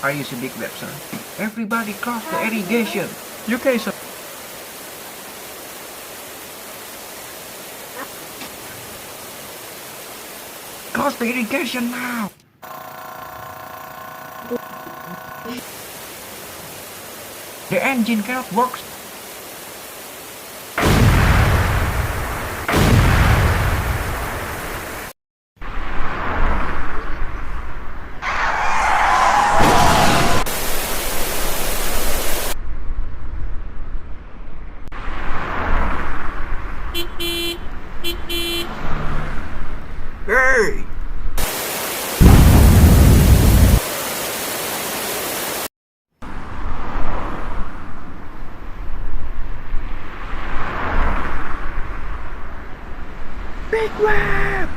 Are you a big web, sir? Everybody cross the irrigation. UK, sir. Cross the irrigation now. The engine cannot work. Hey! Big web!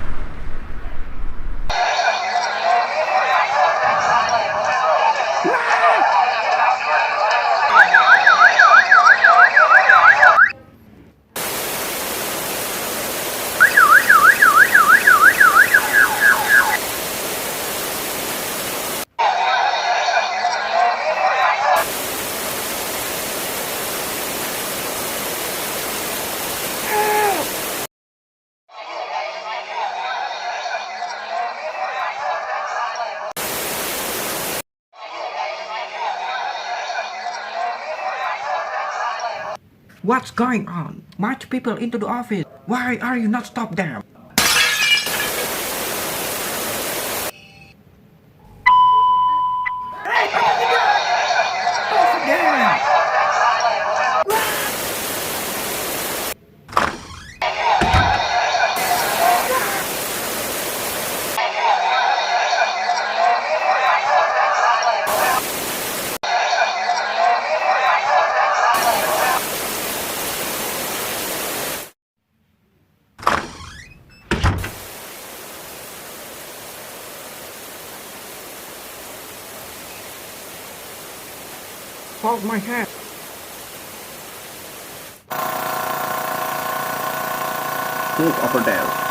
What's going on? March people into the office. Why are you not stop them? Over there! Hold my hand. Move over there.